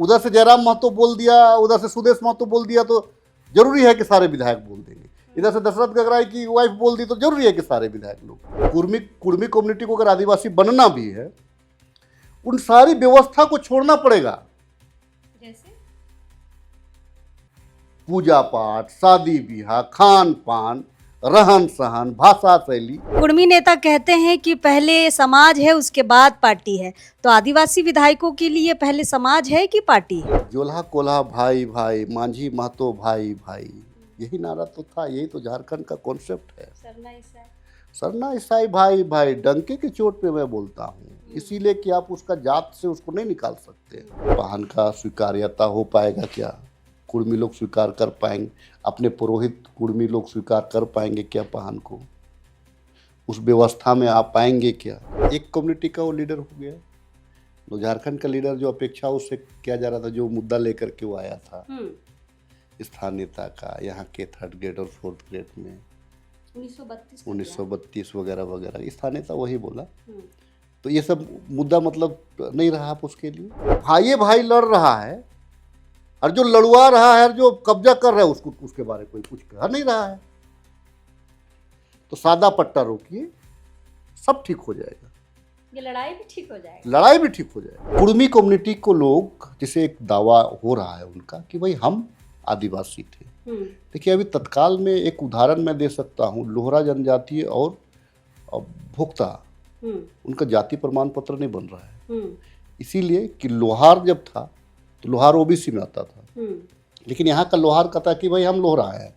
उधर से जयराम महतो बोल दिया, उधर से सुदेश महतो बोल दिया तो जरूरी है कि सारे विधायक बोल देंगे। इधर से दशरथ गगराई की वाइफ बोल दी तो जरूरी है कि सारे विधायक लोग। कुर्मी कम्युनिटी को अगर आदिवासी बनना भी है, उन सारी व्यवस्था को छोड़ना पड़ेगा, जैसे पूजा पाठ, शादी ब्याह, खान पान, रहन सहन, भाषा शैली। कुर्मी नेता कहते हैं कि पहले समाज है उसके बाद पार्टी है, तो आदिवासी विधायकों के लिए पहले समाज है कि पार्टी है? जोल्हा कोल्हा भाई भाई, मांझी महतो भाई भाई, यही नारा तो था, यही तो झारखंड का कॉन्सेप्ट है। सरना ईसाई भाई भाई, डंके की चोट पे मैं बोलता हूँ, इसीलिए कि आप उसका जात से उसको नहीं निकाल सकते। पाहन का स्वीकार्यता हो पाएगा क्या? कुर्मी लोग स्वीकार कर पाएंगे? अपने पुरोहित कुर्मी लोग स्वीकार कर पाएंगे क्या पाहन को? उस व्यवस्था में आ पाएंगे क्या? एक कम्युनिटी का वो लीडर हो गया, तो झारखंड का लीडर जो अपेक्षा उससे किया जा रहा था, जो मुद्दा लेकर के वो आया था स्थानीयता का, यहाँ के 3rd ग्रेड और 4th ग्रेड में 1932 वगैरह वगैरह, स्थानीयता वही बोला। तो ये सब मुद्दा मतलब नहीं रहा आप उसके लिए। भाई भाई लड़ रहा है, और जो लड़वा रहा है और जो कब्जा कर रहा है उसको, उसके बारे में कोई कुछ कह नहीं रहा है। तो सादा पट्टा रोकिए, सब ठीक हो जाएगा। ये लड़ाई भी ठीक हो जाएगी। लड़ाई भी ठीक हो जाएगी। कुर्मी कम्युनिटी को लोग, जैसे एक दावा हो रहा है उनका कि भाई हम आदिवासी थे। देखिए अभी तत्काल में एक उदाहरण मैं दे सकता हूँ, लोहरा जनजातीय और भोक्ता, उनका जाति प्रमाण पत्र नहीं बन रहा है, इसीलिए कि लोहार जब था तो लोहार ओबीसी में आता था, लेकिन यहाँ का लोहार कहता कि भाई हम लोहरा है,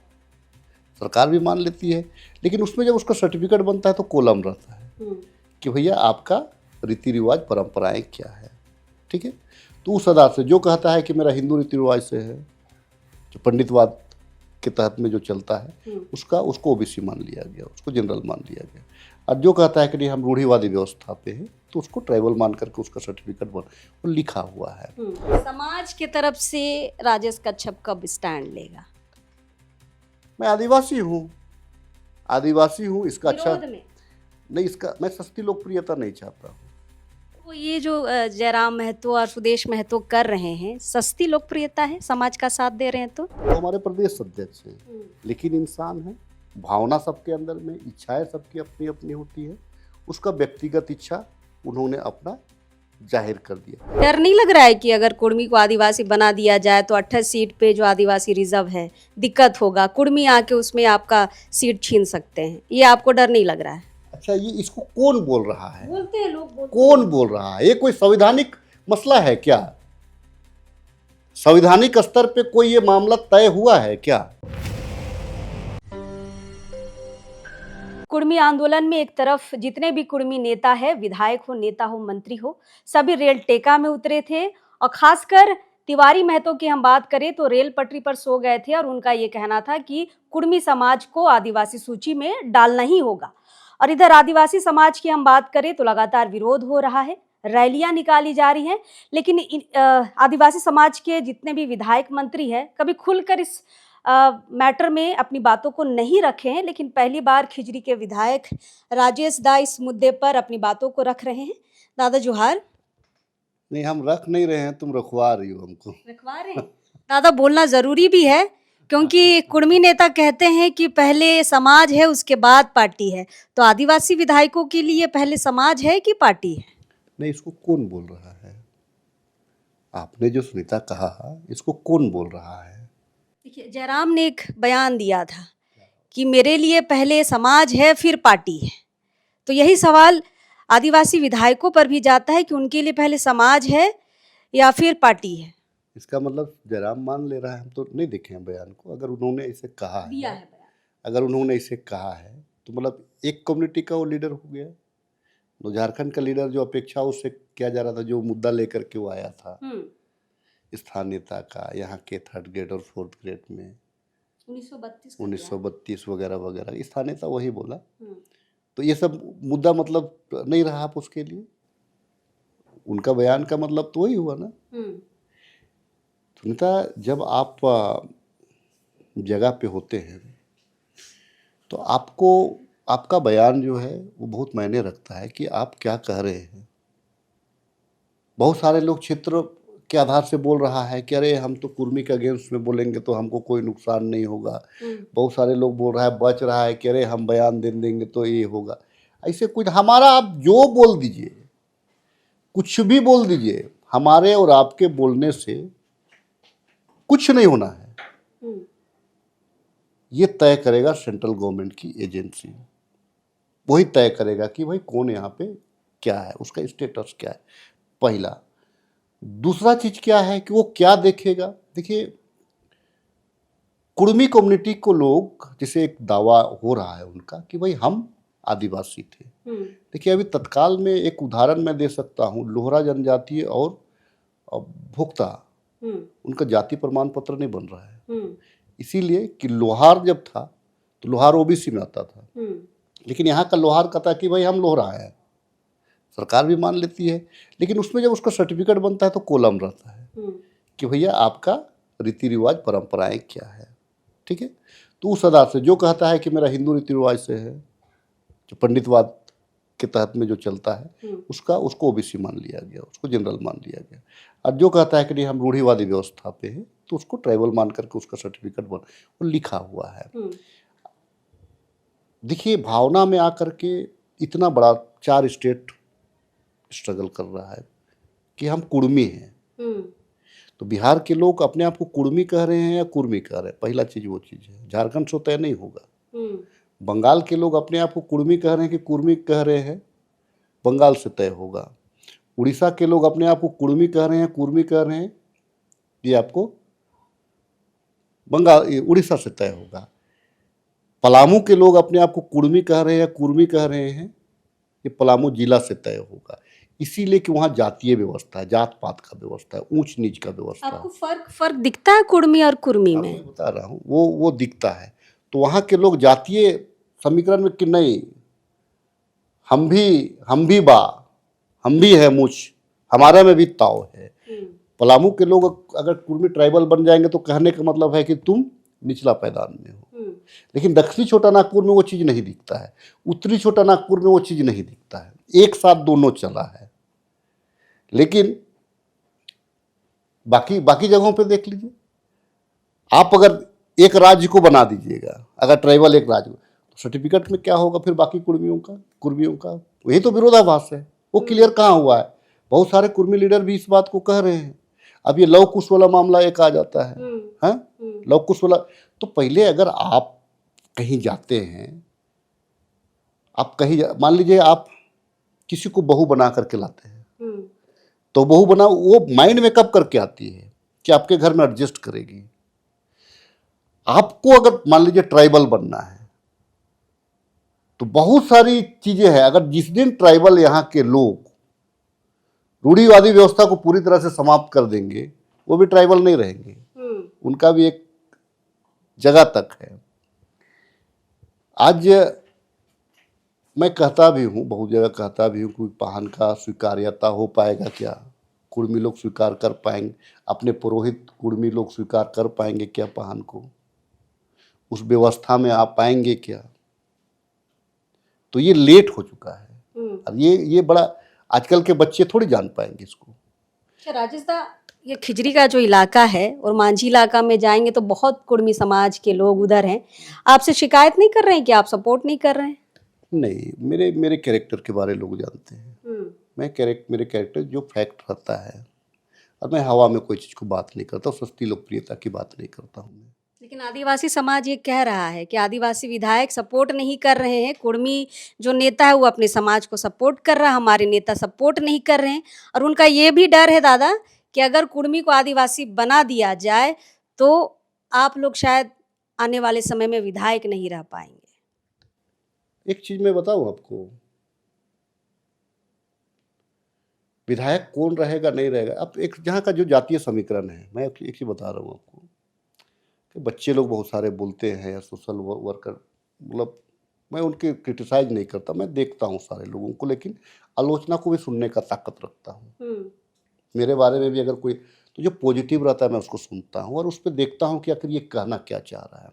सरकार भी मान लेती है, लेकिन उसमें जब उसका सर्टिफिकेट बनता है तो कॉलम रहता है कि भैया आपका रीति रिवाज परंपराएं क्या है। ठीक है, तो उस आधार से जो कहता है कि मेरा हिंदू रीति रिवाज से है, जो पंडितवाद के तहत में जो चलता है, उसको ओबीसी मान लिया गया, उसको जनरल मान लिया गया। और जो कहता है कि नहीं हम रूढ़िवादी व्यवस्था पे है, तो उसको ट्राइबल मान करके उसका सर्टिफिकेट बन वो लिखा हुआ है। समाज की तरफ से राजेश कच्छप कब स्टैंड लेगा? मैं आदिवासी हूँ, इसका अच्छा विरोध में? नहीं, इसका मैं सस्ती लोकप्रियता नहीं चाहता हूँ। तो ये जो जयराम महतो और सुदेश महतो कर रहे हैं, सस्ती लोकप्रियता है, समाज का साथ दे रहे हैं तो हमारे प्रदेश अध्यक्ष हैं, लेकिन इंसान है, भावना सबके अंदर में, इच्छाएं सबकी अपनी अपनी होती है, उसका व्यक्तिगत इच्छा उन्होंने अपना जाहिर कर दिया। डर नहीं लग रहा है कि अगर कुर्मी को आदिवासी बना दिया जाए तो 28 सीट पे जो आदिवासी रिजर्व है दिक्कत होगा, कुर्मी आके उसमें आपका सीट छीन सकते हैं, ये आपको डर नहीं लग रहा है? अच्छा, ये इसको कौन बोल रहा है? बोलते हैं लोग, कौन बोल रहा है? ये कोई संवैधानिक मसला है क्या? संवैधानिक स्तर पे कोई ये मामला तय हुआ है क्या? कुर्मी आंदोलन में एक तरफ जितने भी कुर्मी नेता है, विधायक हो, नेता हो, मंत्री हो, सभी रेल टेका में उतरे थे। और खासकर तिवारी महतो की हम बात करें तो रेल पटरी पर सो गए थे और उनका ये कहना था कि कुर्मी समाज को आदिवासी सूची में डालना ही होगा। और इधर आदिवासी समाज की हम बात करें तो लगातार विरोध हो रहा है, रैलियां निकाली जा रही हैं, लेकिन आदिवासी समाज के जितने भी विधायक मंत्री हैं कभी खुलकर इस मैटर में अपनी बातों को नहीं रखे हैं, लेकिन पहली बार खिजरी के विधायक राजेश दा इस मुद्दे पर अपनी बातों को रख रहे हैं। दादा जोहार। नहीं, हम रख नहीं रहे हैं, तुम रखवा रही हो हमको। रखवा रहे हैं दादा, बोलना जरूरी भी है, क्योंकि कुर्मी नेता कहते हैं कि पहले समाज है उसके बाद पार्टी है, तो आदिवासी विधायकों के लिए पहले समाज है कि पार्टी है? नहीं, इसको कौन बोल रहा है? आपने जो सुनीता कहा, इसको कौन बोल रहा है? देखिए, जयराम ने एक बयान दिया था कि मेरे लिए पहले समाज है फिर पार्टी है, तो यही सवाल आदिवासी विधायकों पर भी जाता है कि उनके लिए पहले समाज है या फिर पार्टी है। इसका मतलब जयराम मान ले रहा है, हम तो नहीं देखे हैं बयान को। अगर उन्होंने इसे कहा है, दिया है बयान, अगर उन्होंने इसे कहा है तो मतलब एक कम्युनिटी का वो लीडर हो गया, तो झारखंड का लीडर जो अपेक्षा उससे किया जा रहा था, जो मुद्दा लेकर के वो आया था स्थानीयता का, यहाँ के 3rd ग्रेड और 4th ग्रेड में 1932 वगैरह वगैरह, स्थानीयता वही बोला। तो ये सब मुद्दा मतलब नहीं रहा आप उसके लिए, उनका बयान का मतलब तो वही हुआ ना। सुनीता, जब आप जगह पे होते हैं तो आपको आपका बयान जो है वो बहुत मायने रखता है कि आप क्या कह रहे हैं। बहुत सारे लोग क्षेत्र के आधार से बोल रहा है कि अरे हम तो कुर्मी के अगेंस्ट में बोलेंगे तो हमको कोई नुकसान नहीं होगा। बहुत सारे लोग बोल रहा है, बच रहा है कि अरे हम बयान दे देंगे तो ये होगा। ऐसे कुछ हमारा, आप जो बोल दीजिए, कुछ भी बोल दीजिए, हमारे और आपके बोलने से कुछ नहीं होना है। ये तय करेगा सेंट्रल गवर्नमेंट की एजेंसी, वही तय करेगा कि भाई कौन यहाँ पे क्या है, उसका स्टेटस क्या है, पहला। दूसरा चीज क्या है कि वो क्या देखेगा। देखिए, कुर्मी कम्युनिटी को लोग, जैसे एक दावा हो रहा है उनका कि भाई हम आदिवासी थे। देखिए, अभी तत्काल में एक उदाहरण मैं दे सकता हूँ, लोहरा जनजातीय और भोक्ता, उनका जाति प्रमाण पत्र नहीं बन रहा है। इसीलिए कि लोहार जब था तो लोहार ओबीसी में आता था, लेकिन यहाँ का लोहार कहता है कि भाई हम लोहरा है, सरकार भी मान लेती है, लेकिन उसमें जब उसका सर्टिफिकेट बनता है तो कॉलम रहता है कि भैया आपका रीति रिवाज परंपराएं क्या है। ठीक है, तो उस आधार से जो कहता है कि मेरा हिंदू रीति रिवाज से है, जो पंडितवाद के तहत में जो चलता है, उसको ओबीसी मान लिया गया, उसको जनरल मान लिया गया। और जो कहता है कि नहीं हम रूढ़िवादी व्यवस्था पे है, तो उसको ट्राइबल मान करके उसका सर्टिफिकेट बन, वो लिखा हुआ है। देखिए, भावना में आकर के इतना बड़ा 4 स्टेट स्ट्रगल कर रहा है कि हम कुर्मी हैं। तो बिहार के लोग अपने आप को कुर्मी कह रहे हैं या कुर्मी कह रहे हैं, पहला चीज वो चीज है। झारखंड से तय नहीं होगा। बंगाल के लोग अपने आप को कुर्मी कह रहे हैं कि कुर्मी कह रहे हैं, बंगाल से तय होगा। उड़ीसा के लोग अपने आप को कुर्मी कह रहे हैं, कुर्मी कह रहे हैं, ये आपको बंगाल उड़ीसा से तय होगा। पलामू के लोग अपने आप को कुर्मी कह रहे हैं, कुर्मी कह रहे हैं, ये पलामू जिला से तय होगा। इसीलिए कि वहाँ जातीय व्यवस्था है, जात पात का व्यवस्था है, ऊंच नीच का व्यवस्था है। आपको फर्क दिखता है कुर्मी और कुर्मी में? मैं बता रहा हूँ, वो दिखता है। तो वहाँ के लोग जातीय समीकरण में कि नहीं, हम भी बा, हम भी है मुझ, हमारे में भी ताव है। पलामू के लोग अगर कुर्मी ट्राइबल बन जाएंगे तो कहने का मतलब है कि तुम निचला पैदान में हो। लेकिन दक्षिणी छोटा नागपुर में वो चीज नहीं दिखता है, उत्तरी छोटा नागपुर में वो चीज नहीं दिखता है, एक साथ दोनों चला है। लेकिन बाकी जगहों पे देख लीजिए, आप अगर एक राज्य को बना दीजिएगा, अगर ट्राइबल एक राज्य, तो सर्टिफिकेट में क्या होगा फिर बाकी कुर्मियों का? वही तो विरोधाभास है। वो क्लियर कहाँ हुआ है? बहुत सारे कुर्मी लीडर भी इस बात को कह रहे हैं। अब ये लव कुश वाला मामला एक आ जाता है, लव कुश वाला। तो पहले अगर आप कहीं जाते हैं, आप कहीं मान लीजिए आप किसी को बहू बना करके लाते हैं, तो बहू बना वो माइंड में कब करके आती है कि आपके घर में एडजस्ट करेगी। आपको अगर मान लीजिए ट्राइबल बनना है तो बहुत सारी चीजें हैं। अगर जिस दिन ट्राइबल यहाँ के लोग रूढ़िवादी व्यवस्था को पूरी तरह से समाप्त कर देंगे, वो भी ट्राइबल नहीं रहेंगे, उनका भी एक जगह तक है। आज मैं कहता भी हूँ, बहुत जगह कहता भी हूँ कि पाहन का स्वीकार्यता हो पाएगा क्या? कुर्मी लोग स्वीकार कर पाएंगे? अपने पुरोहित कुर्मी लोग स्वीकार कर पाएंगे क्या पाहन को? उस व्यवस्था में आ पाएंगे क्या? तो ये लेट हो चुका है। अब ये बड़ा, आजकल के बच्चे थोड़ी जान पाएंगे इसको। अच्छा राजेश दा, ये खिजरी का जो इलाका है और मांझी इलाका में जाएंगे तो बहुत कुर्मी समाज के लोग उधर हैं, आपसे शिकायत नहीं कर रहे हैं कि आप सपोर्ट नहीं कर रहे हैं? नहीं, मेरे कैरेक्टर के बारे लोग जानते हैं। मेरे कैरेक्टर जो फैक्ट रहता है, और मैं हवा में कोई चीज़ को बात नहीं करता, सस्ती लोकप्रियता की बात नहीं करता हूँ मैं। लेकिन आदिवासी समाज ये कह रहा है कि आदिवासी विधायक सपोर्ट नहीं कर रहे हैं, कुर्मी जो नेता है वो अपने समाज को सपोर्ट कर रहा है, हमारे नेता सपोर्ट नहीं कर रहे हैं। और उनका ये भी डर है दादा कि अगर कुर्मी को आदिवासी बना दिया जाए तो आप लोग शायद आने वाले समय में विधायक नहीं रह पाएंगे। एक चीज मैं बताऊं आपको, विधायक कौन रहेगा नहीं रहेगा, अब एक जहाँ का जो जातीय समीकरण है, मैं एक चीज बता रहा हूँ आपको कि बच्चे लोग बहुत सारे बोलते हैं या सोशल वर्कर, मतलब मैं उनके क्रिटिसाइज नहीं करता, मैं देखता हूँ सारे लोगों को, लेकिन आलोचना को भी सुनने का ताकत रखता हूँ। मेरे बारे में भी अगर कोई, तो जो पॉजिटिव रहता है मैं उसको सुनता हूँ और उस पर देखता हूँ कि आखिर ये कहना क्या चाह रहा है।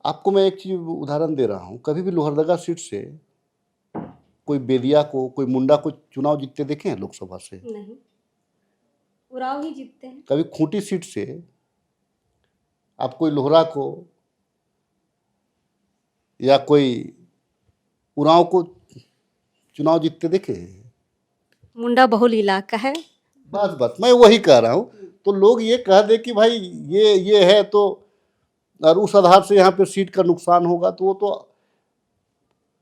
आपको मैं एक चीज उदाहरण दे रहा हूँ, कभी भी लोहरदगा सीट से कोई बेदिया को, कोई मुंडा को चुनाव जीतते देखे हैं लोकसभा से? नहीं। उराव ही जीतते हैं। कभी खूंटी सीट से आप कोई लोहरा को या कोई उराव को चुनाव जीतते देखे हैं? मुंडा बहुल इलाका है। बस मैं वही कह रहा हूँ। तो लोग ये कह दे कि भाई ये है तो, और उस आधार से यहाँ पे सीट का नुकसान होगा, तो वो तो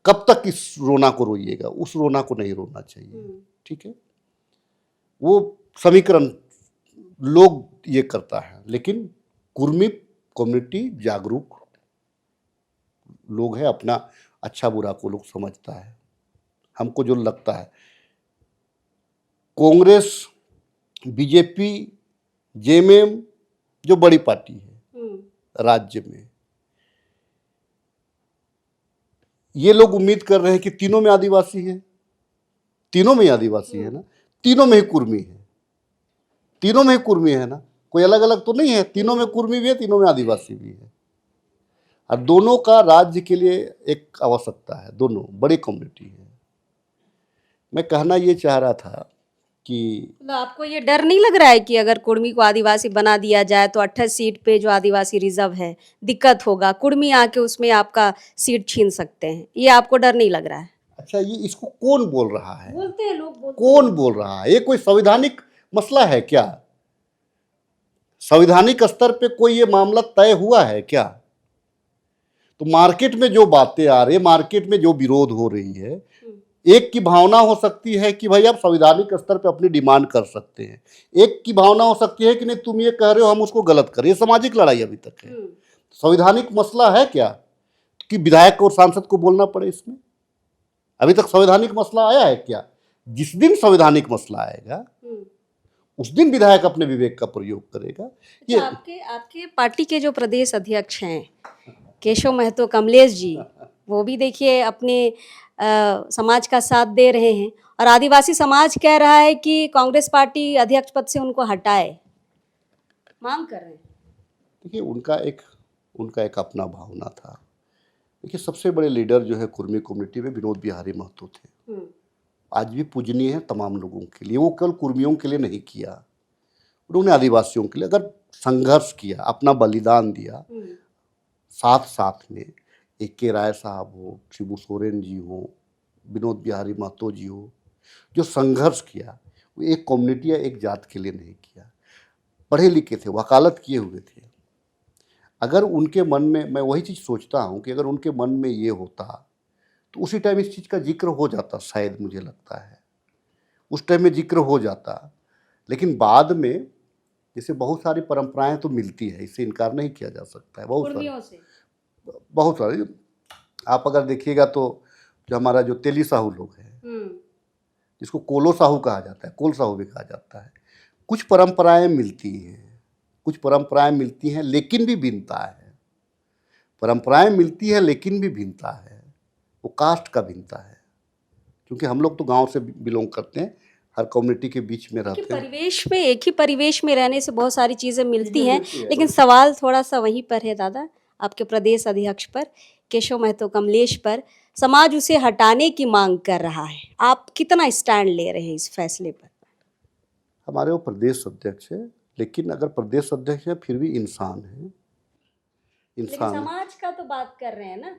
कब तक इस रोना को रोइएगा? उस रोना को नहीं रोना चाहिए, ठीक है। वो समीकरण लोग ये करता है, लेकिन कुर्मी कम्युनिटी जागरूक लोग हैं, अपना अच्छा बुरा को लोग समझता है। हमको जो लगता है कांग्रेस, बीजेपी, जेएमएम जो बड़ी पार्टी है राज्य में, ये लोग उम्मीद कर रहे हैं कि तीनों में आदिवासी है, तीनों में आदिवासी है ना, तीनों में ही कुर्मी है, तीनों में ही कुर्मी है ना, कोई अलग अलग तो नहीं है, तीनों में कुर्मी भी है, तीनों में आदिवासी भी है। और दोनों का राज्य के लिए एक आवश्यकता है, दोनों बड़ी कम्युनिटी है। मैं कहना ये चाह रहा था कि मतलब आपको ये डर नहीं लग रहा है कि अगर कुर्मी को आदिवासी बना दिया जाए तो 28 सीट पे जो आदिवासी रिजर्व है दिक्कत होगा, कुर्मी आके उसमें आपका सीट छीन सकते हैं, ये आपको डर नहीं लग रहा है? अच्छा, ये इसको कौन बोल रहा है? बोलते हैं लोग, कौन बोल रहा है? ये कोई संवैधानिक मसला है क्या? संवैधानिक स्तर पे कोई ये मामला तय हुआ है क्या? तो मार्केट में जो बातें आ रही है, मार्केट में जो विरोध हो रही है, एक की भावना हो सकती है कि भाई आप संवैधानिक स्तर पे अपनी डिमांड कर सकते हैं, एक की भावना हो सकती है कि नहीं तुम ये कह रहे हो हम उसको गलत करें। ये सामाजिक लड़ाई अभी तक है। संवैधानिक मसला है क्या कि विधायक और सांसद को बोलना पड़े इसमें? अभी तक संवैधानिक मसला आया है क्या? जिस दिन संवैधानिक मसला आएगा उस दिन विधायक अपने विवेक का प्रयोग करेगा। ये आपके पार्टी के जो प्रदेश अध्यक्ष हैं केशव महतो कमलेश जी, वो भी देखिए अपने समाज का साथ दे रहे हैं, और आदिवासी समाज कह रहा है कि कांग्रेस पार्टी अध्यक्ष पद से उनको हटाए, मांग कर रहे हैं। देखिए उनका एक अपना भावना था। देखिए सबसे बड़े लीडर जो है कुर्मी कम्युनिटी में विनोद बिहारी महतो थे। आज भी पूजनीय है तमाम लोगों के लिए। वो केवल कुर्मियों के लिए नहीं किया, उन्होंने आदिवासियों के लिए अगर संघर्ष किया, अपना बलिदान दिया, साथ साथ में एक के राय साहब हो, शिबू सोरेन जी हो, विनोद बिहारी महतो जी हो, जो संघर्ष किया वो एक कम्युनिटी या एक जात के लिए नहीं किया। पढ़े लिखे थे, वकालत किए हुए थे। अगर उनके मन में, मैं वही चीज़ सोचता हूँ कि अगर उनके मन में ये होता तो उसी टाइम इस चीज़ का जिक्र हो जाता, शायद मुझे लगता है उस टाइम में जिक्र हो जाता। लेकिन बाद में जैसे बहुत सारी परंपराएं तो मिलती है, इससे इनकार नहीं किया जा सकता है। बहुत सारे आप अगर देखिएगा तो जो हमारा जो तेली साहू लोग हैं, जिसको कोलो साहू कहा जाता है, कोल साहू भी कहा जाता है, कुछ परंपराएं मिलती हैं, कुछ परंपराएं मिलती हैं लेकिन भी भिन्नता है। परंपराएं मिलती है लेकिन भी भिन्नता है, वो कास्ट का भिन्नता है। क्योंकि हम लोग तो गांव से बिलोंग करते हैं, हर कम्युनिटी के बीच में रहते हैं। परिवेश में, एक ही परिवेश में रहने से बहुत सारी चीज़ें मिलती हैं। लेकिन सवाल थोड़ा सा वहीं पर है दादा, आपके प्रदेश अध्यक्ष पर, केशव महतो कमलेश पर। समाज उसे हटाने की मांग कर रहा है, आप कितना स्टैंड ले रहे हैं इस फैसले पर? हमारे वो प्रदेश अध्यक्ष है, लेकिन अगर प्रदेश अध्यक्ष है फिर भी इंसान है, इंसान। समाज का तो बात कर रहे हैं ना।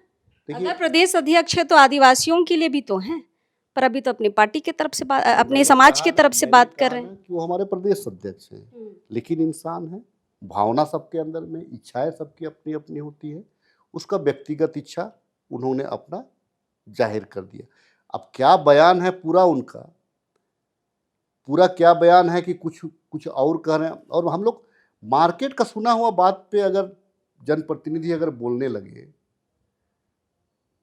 अगर प्रदेश अध्यक्ष है तो आदिवासियों के लिए भी तो हैं, पर अभी तो अपनी पार्टी की तरफ से बात, अपने समाज की तरफ से बात कर रहे हैं कि वो हमारे प्रदेश अध्यक्ष हैं, लेकिन इंसान है। भावना सबके अंदर में, इच्छाएं सबकी अपनी अपनी होती है। उसका व्यक्तिगत इच्छा उन्होंने अपना जाहिर कर दिया। अब क्या बयान है पूरा उनका, पूरा क्या बयान है कि कुछ और कह रहे हैं। और हम लोग मार्केट का सुना हुआ बात पे अगर जनप्रतिनिधि अगर बोलने लगे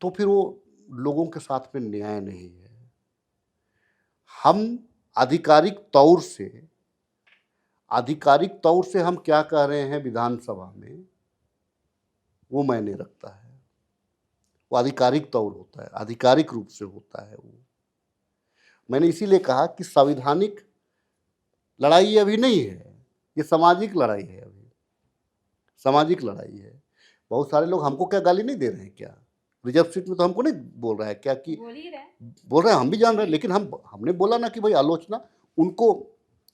तो फिर वो लोगों के साथ में न्याय नहीं है। हम आधिकारिक तौर से हम क्या कह रहे हैं विधानसभा में, वो मायने रखता है। वो आधिकारिक तौर होता है, आधिकारिक रूप से होता है वो। मैंने इसीलिए कहा कि संवैधानिक लड़ाई ये अभी नहीं है, ये सामाजिक लड़ाई है। अभी सामाजिक लड़ाई है। बहुत सारे लोग हमको क्या गाली नहीं दे रहे हैं क्या? रिजर्व सीट में तो हमको नहीं बोल रहा है क्या कि बोल रहे हैं, हम भी जान रहे हैं। लेकिन हमने बोला ना कि भाई आलोचना उनको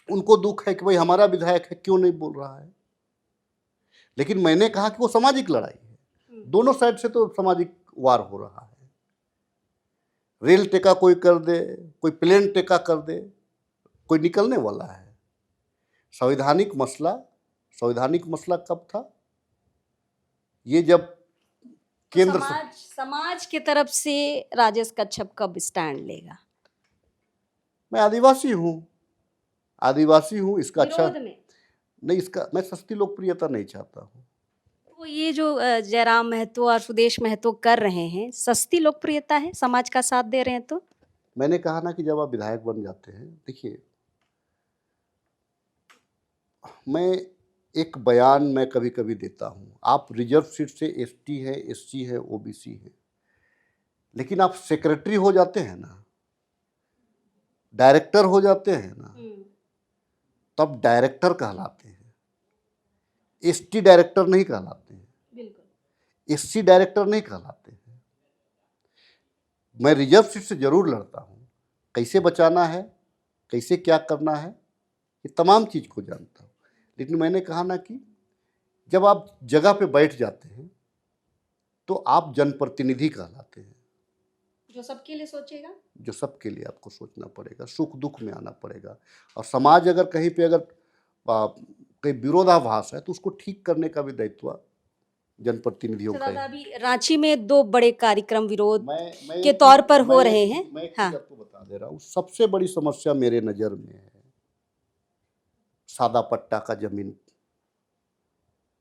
उनको दुख है कि भाई हमारा विधायक है क्यों नहीं बोल रहा है। लेकिन मैंने कहा कि वो सामाजिक लड़ाई है, दोनों साइड से तो सामाजिक वार हो रहा है। रेल टेका कोई कर दे, कोई प्लेन टेका कर दे, कोई निकलने वाला है। संवैधानिक मसला कब था? ये जब केंद्र समाज की तरफ से राजेश कच्छप कब स्टैंड लेगा? मैं आदिवासी हूँ, इसका अच्छा विरोध में नहीं, इसका मैं सस्ती लोकप्रियता नहीं चाहता हूँ। तो ये जो जयराम महतो और सुदेश महतो कर रहे हैं, सस्ती लोकप्रियता है, समाज का साथ दे रहे हैं तो? मैंने कहा ना कि जब आप विधायक बन जाते हैं, देखिए मैं एक बयान मैं कभी कभी देता हूँ, आप रिजर्व सीट से एसटी है, एससी है, ओबीसी है, लेकिन आप सेक्रेटरी हो जाते हैं ना, डायरेक्टर हो जाते हैं ना, तब डायरेक्टर कहलाते हैं। एसटी डायरेक्टर नहीं कहलाते हैं, बिल्कुल एससी डायरेक्टर नहीं कहलाते हैं। मैं रिजर्व सीट से जरूर लड़ता हूँ, कैसे बचाना है, कैसे क्या करना है, ये तमाम चीज को जानता हूँ। लेकिन मैंने कहा ना कि जब आप जगह पे बैठ जाते हैं तो आप जनप्रतिनिधि कहलाते हैं, जो सबके लिए सोचेगा, जो सबके लिए आपको सोचना पड़ेगा, सुख दुख में आना पड़ेगा। और समाज अगर कहीं पे अगर कहीं विरोधाभास है तो उसको ठीक करने का भी दायित्व जनप्रतिनिधियों का है। अभी रांची में 2 बड़े कार्यक्रम विरोध मैं के तौर पर हो रहे हैं। मैं एक हाँ, चीज आपको बता दे रहा हूँ, सबसे बड़ी समस्या मेरे नज़र में है सादा पट्टा का जमीन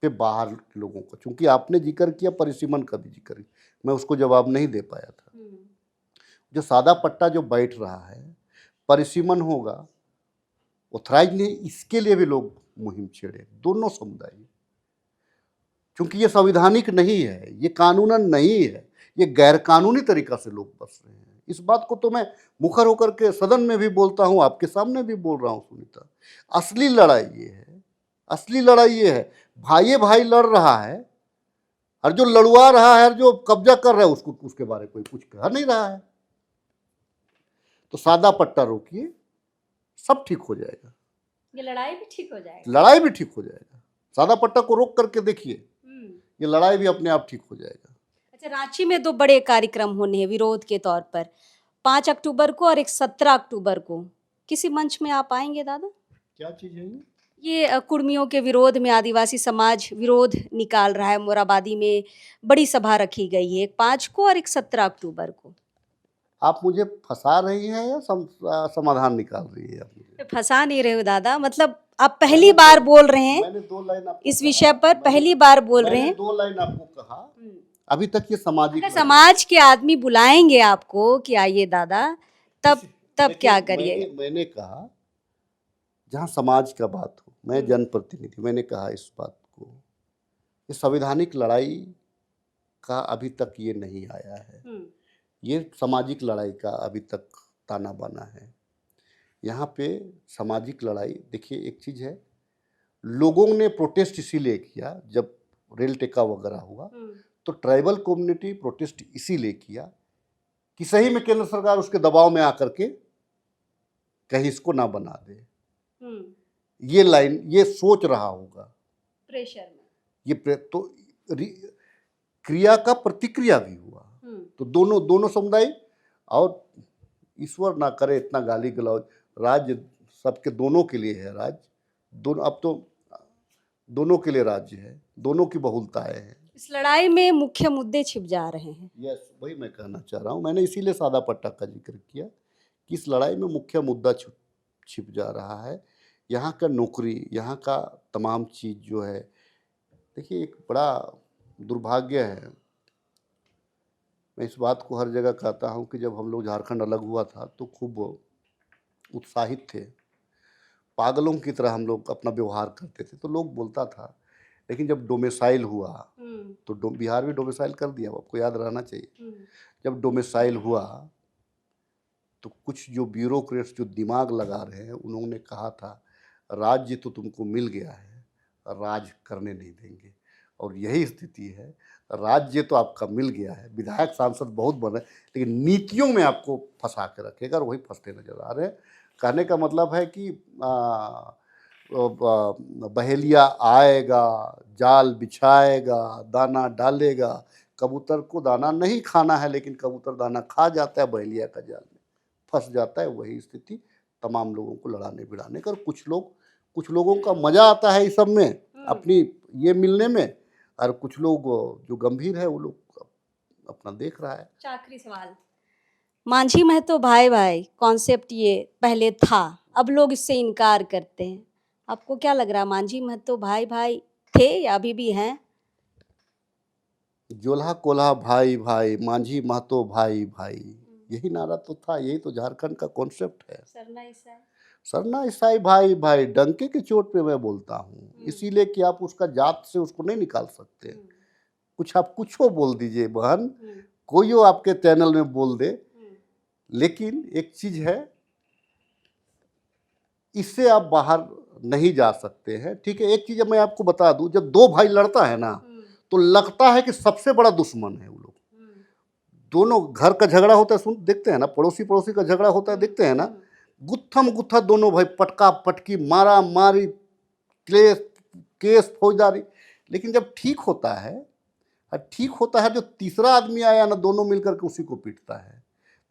पे बाहर के लोगों को। चूंकि आपने जिक्र किया, परिसीमन का भी जिक्र, मैं उसको जवाब नहीं दे पाया था। जो सादा पट्टा जो बैठ रहा है, परिसीमन होगा, ऑथराइज नहीं, इसके लिए भी लोग मुहिम छेड़े, दोनों समुदाय। क्योंकि ये संवैधानिक नहीं है, ये कानूनन नहीं है, ये गैर कानूनी तरीका से लोग बस रहे हैं। इस बात को तो मैं मुखर होकर के सदन में भी बोलता हूँ, आपके सामने भी बोल रहा हूँ सुनीता। असली लड़ाई ये है, असली लड़ाई ये है, भाई भाई लड़ रहा है, और जो लड़वा रहा है, जो कब्जा कर रहा है, उसको उसके बारे में कोई कुछ कह नहीं रहा है। तो सादा पट्टा रोकिए, सब ठीक हो जाएगा, ये लड़ाई भी ठीक हो जाएगा, लड़ाई भी ठीक हो जाएगा। सादा पट्टा को रोक करके देखिए, ये लड़ाई भी अपने आप ठीक हो जाएगा। अच्छा, रांची में 2 बड़े कार्यक्रम होने हैं विरोध के तौर पर, 5 अक्टूबर को और एक 17 अक्टूबर को। किसी मंच में आप आएंगे दादा? क्या चीज है ये कुर्मियों के विरोध में आदिवासी समाज विरोध निकाल रहा है। मोराबादी में बड़ी सभा रखी गई है, एक 5 को और एक 17 अक्टूबर को। आप मुझे फंसा रही हैं या समाधान निकाल रही है? आप मुझे फंसा नहीं रहे हो दादा, मतलब आप पहली बार बोल रहे हैं, मैंने 2 लाइन आपको इस विषय पर पहली बार बोल रहे हैं। 2 लाइन आपको कहा, अभी तक ये सामाजिक अगर समाज के आदमी बुलाएंगे आपको कि आइए दादा, तब क्या करिए? मैंने कहा जहाँ समाज का बात हो, मैं जनप्रतिनिधि, मैंने कहा इस बात को, ये संवैधानिक लड़ाई का अभी तक ये नहीं आया है, ये सामाजिक लड़ाई का अभी तक ताना बाना है। यहाँ पे सामाजिक लड़ाई, देखिए एक चीज़ है, लोगों ने प्रोटेस्ट इसीलिए किया, जब रेल टेका वगैरह हुआ तो ट्राइबल कम्युनिटी प्रोटेस्ट इसीलिए किया कि सही में केंद्र सरकार उसके दबाव में आकर के कहीं इसको ना बना दे। ये लाइन, ये सोच रहा होगा प्रेशर में, ये तो क्रिया का प्रतिक्रिया भी हुआ। तो दोनों समुदाय, और ईश्वर ना करे इतना गाली गलौज, राज्य सबके, दोनों के लिए है राज्य, दोनों, अब तो दोनों के लिए राज्य है, दोनों की बहुलताएं हैं। इस लड़ाई में मुख्य मुद्दे छिप जा रहे हैं। यस, वही मैं कहना चाह रहा हूँ, मैंने इसीलिए सादा पट्टा का जिक्र किया कि इस लड़ाई में मुख्य मुद्दा छिप जा रहा है, यहाँ का नौकरी, यहाँ का तमाम चीज़ जो है। देखिए एक बड़ा दुर्भाग्य है, मैं इस बात को हर जगह कहता हूँ कि जब हम लोग झारखंड अलग हुआ था तो खूब उत्साहित थे, पागलों की तरह हम लोग अपना व्यवहार करते थे, तो लोग बोलता था। लेकिन जब डोमिसाइल हुआ तो बिहार भी डोमिसाइल कर दिया, आपको याद रहना चाहिए। जब डोमिसाइल हुआ तो कुछ जो ब्यूरोक्रेट्स जो दिमाग लगा रहे हैं, उन्होंने कहा था राज्य तो तुमको मिल गया है, राज करने नहीं देंगे। और यही स्थिति है, राज्य तो आपका मिल गया है, विधायक सांसद बहुत बने, लेकिन नीतियों में आपको फंसा के रखेगा, और वही फंसते नजर आ रहे हैं। कहने का मतलब है कि बहेलिया आएगा, जाल बिछाएगा, दाना डालेगा। कबूतर को दाना नहीं खाना है, लेकिन कबूतर दाना खा जाता है, बहेलिया का जाल में फंस जाता है। वही स्थिति तमाम लोगों को लड़ाने भिड़ाने का। और कुछ लोगों का मजा आता है इस सब में, अपनी ये मिलने में, और कुछ लोग जो गंभीर है वो लोग अपना देख रहा है। आखिरी सवाल, मांझी महतो भाई भाई कॉन्सेप्ट ये पहले था, अब लोग इससे इनकार करते हैं, आपको क्या लग रहा है, मांझी महतो भाई भाई थे या अभी भी हैं? जोल्हा कोल्हा भाई भाई, मांझी महतो भाई भाई, यही नारा तो था, यही तो झारखंड का कॉन्सेप्ट है। सरना ईसाई भाई भाई, डंके की चोट पे मैं बोलता हूँ, इसीलिए कि आप उसका जात से उसको नहीं निकाल सकते। कुछ आप कुछ बोल दीजिए बहन, कोई आपके चैनल में बोल दे, लेकिन एक चीज है, इससे आप बाहर नहीं जा सकते हैं। ठीक है, एक चीज मैं आपको बता दूं, जब दो भाई लड़ता है ना, तो लगता है कि सबसे बड़ा दुश्मन है वो लोग। दोनों घर का झगड़ा होता है, सुन देखते हैं ना, पड़ोसी पड़ोसी का झगड़ा होता है, देखते हैं ना, गुत्थम गुत्था दोनों भाई, पटका पटकी, मारा मारी, केस फौजदारी। लेकिन जब ठीक होता है, जो तीसरा आदमी आया ना, दोनों मिलकर के उसी को पीटता है।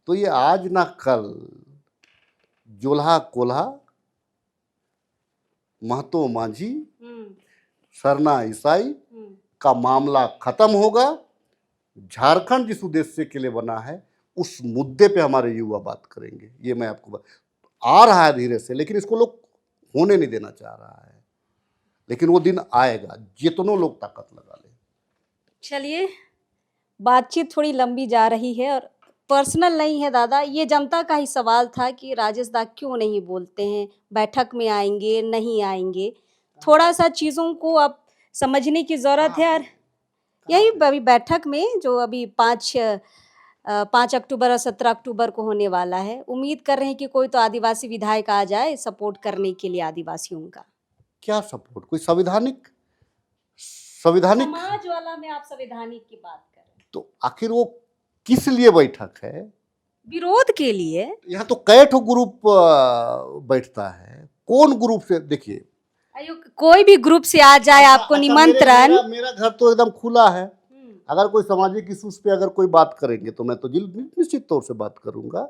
तो ये आज ना कल जोल्हा कोल्हा, महतो मांझी, सरना ईसाई का मामला खत्म होगा। झारखंड जिस उद्देश्य के लिए बना है, उस मुद्दे पे हमारे युवा बात करेंगे। ये मैं आपको आ रहा है धीरे से, लेकिन इसको लोग होने नहीं देना चाह रहा है। लेकिन वो दिन आएगा, जितनों लोग ताकत लगा ले। चलिए, बातचीत थोड़ी लंबी जा रही है और पर्सनल नहीं है दादा, ये जनता का ही सवाल था कि राजेश दा क्यों नहीं बोलते हैं, बैठक में आएंगे नहीं आएंगे, थोड़ा सा चीज़ों को अब समझने की ज़रूरत है। और यही अभी बैठक में जो अभी 5 अक्टूबर और 17 अक्टूबर को होने वाला है, उम्मीद कर रहे हैं कि कोई तो आदिवासी विधायक आ जाए सपोर्ट करने के लिए आदिवासियों का। क्या सपोर्ट, कोई संविधानिक समाज वाला में आप संवैधानिक की बात कर रहे हैं, तो आखिर वो किस लिए बैठक है? विरोध के लिए। यहाँ तो कई ठो ग्रुप बैठता है, कौन ग्रुप से? देखिए, कोई भी ग्रुप से आ जाए, आपको निमंत्रण। मेरा घर तो एकदम खुला है। अगर कोई सामाजिक इश्यूज पे अगर कोई बात करेंगे तो मैं तो निश्चित तौर से बात करूंगा।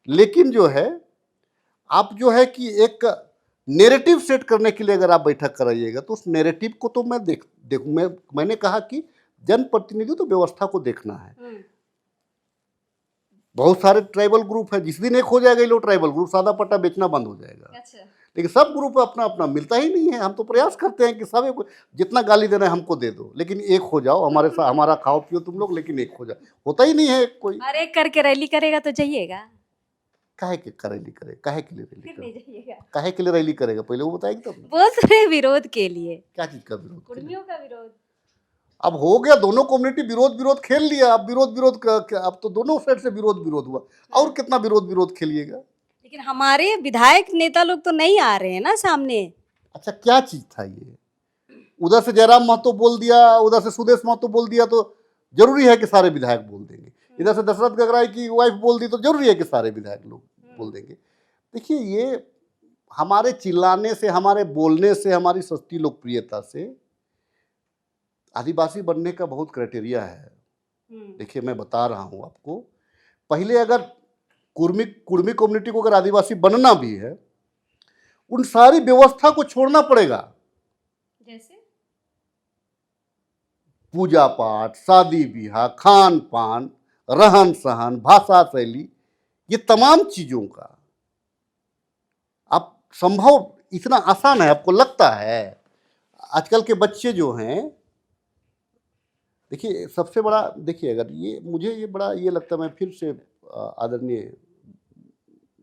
लेकिन जो है, आप जो है कि एक नैरेटिव सेट करने के लिए अगर आप बैठक कराइएगा, तो उस नैरेटिव को तो मैंने कहा कि जनप्रतिनिधि तो व्यवस्था को देखना है। बहुत सारे ट्राइबल ग्रुप है, जिस दिन एक हो जाएगा ये लोग ट्राइबल ग्रुप, सादा पट्टा बेचना बंद हो जाएगा। अच्छा। लेकिन सब ग्रुप अपना अपना मिलता ही नहीं है। हम तो प्रयास करते हैं कि सब जितना गाली देना है हमको दे दो, लेकिन एक हो जाओ, हमारे साथ हमारा खाओ पियो तुम लोग, लेकिन एक हो जाओ। होता ही नहीं है कोई। अरे करके रैली करेगा तो जाइएगा। काहे के रैली करे, काहे के लिए रैली फिर करे, नहीं जाइएगा। काहे के लिए रैली करेगा, पहले वो बताएगी तब। बोल रहे विरोध के लिए। क्या चीज का विरोध? कुर्मियों का विरोध। अब हो गया, दोनों कम्युनिटी विरोध खेल लिया। अब अब तो दोनों साइड से विरोध हुआ। और कितना विरोध खेलिएगा? लेकिन हमारे विधायक नेता लोग तो नहीं आ रहे हैं ना सामने। अच्छा, क्या चीज था ये? उधर से जयराम महतो बोल दिया, उधर से सुदेश महतो बोल दिया, तो जरूरी है कि सारे विधायक बोल देंगे। इधर से दशरथ गगराई की वाइफ बोल दी, तो जरूरी है कि सारे विधायक लोग बोल देंगे। देखिए, ये हमारे चिल्लाने से, हमारे बोलने से, हमारी सस्ती लोकप्रियता से आदिवासी बनने का बहुत क्राइटेरिया है। देखिए, मैं बता रहा हूं आपको, पहले अगर कुर्मी कम्युनिटी को अगर आदिवासी बनना भी है, उन सारी व्यवस्था को छोड़ना पड़ेगा। जैसे पूजा पाठ, शादी ब्याह, खान पान, रहन सहन, भाषा शैली, ये तमाम चीजों का आप संभव इतना आसान है? आपको लगता है? आजकल के बच्चे जो हैं, देखिए सबसे बड़ा, देखिए अगर मुझे ये बड़ा ये लगता है, मैं फिर से आदरणीय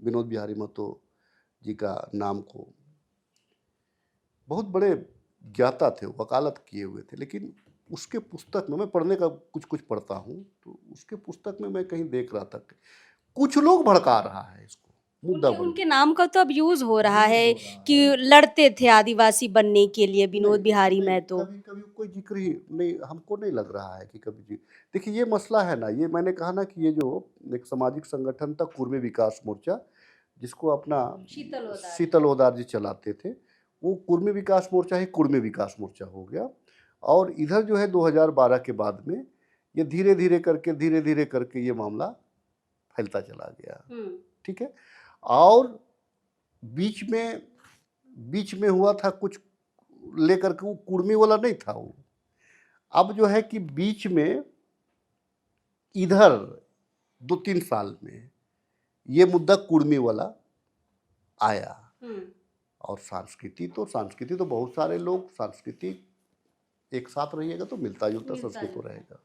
विनोद बिहारी महतो जी का नाम को, बहुत बड़े ज्ञाता थे, वकालत किए हुए थे, लेकिन उसके पुस्तक में, मैं पढ़ने का कुछ पढ़ता हूँ, तो उसके पुस्तक में मैं कहीं देख रहा था कुछ लोग भड़का रहा है इसको, मुद्दा उनके नाम का तो अब यूज हो रहा है कि लड़ते थे आदिवासी बनने के लिए विनोद बिहारी महतो। कभी कोई जिक्र ही नहीं, हमको नहीं लग रहा है कि कभी जी। देखिए, ये मसला है ना, ये मैंने कहा ना कि ये जो एक सामाजिक संगठन था कुर्मी विकास मोर्चा, जिसको अपना शीतल शीतल ओदार जी चलाते थे, वो कुर्मी विकास मोर्चा ही कुर्मी विकास मोर्चा हो गया। और इधर जो है 2012 के बाद में ये धीरे धीरे करके ये मामला फैलता चला गया। ठीक है। और बीच में हुआ था कुछ लेकर के, वो कुर्मी वाला नहीं था वो। अब जो है कि बीच में इधर 2-3 साल में ये मुद्दा कुर्मी वाला आया। और संस्कृति तो बहुत सारे लोग, संस्कृति एक साथ रहिएगा तो मिलता जुलता संस्कृति तो रहेगा।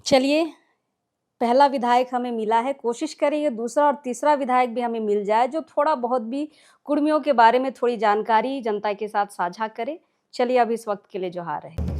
चलिए, पहला विधायक हमें मिला है, कोशिश करेंगे दूसरा और तीसरा विधायक भी हमें मिल जाए जो थोड़ा बहुत भी कुर्मियों के बारे में थोड़ी जानकारी जनता के साथ साझा करे। चलिए अब इस वक्त के लिए जोहार है।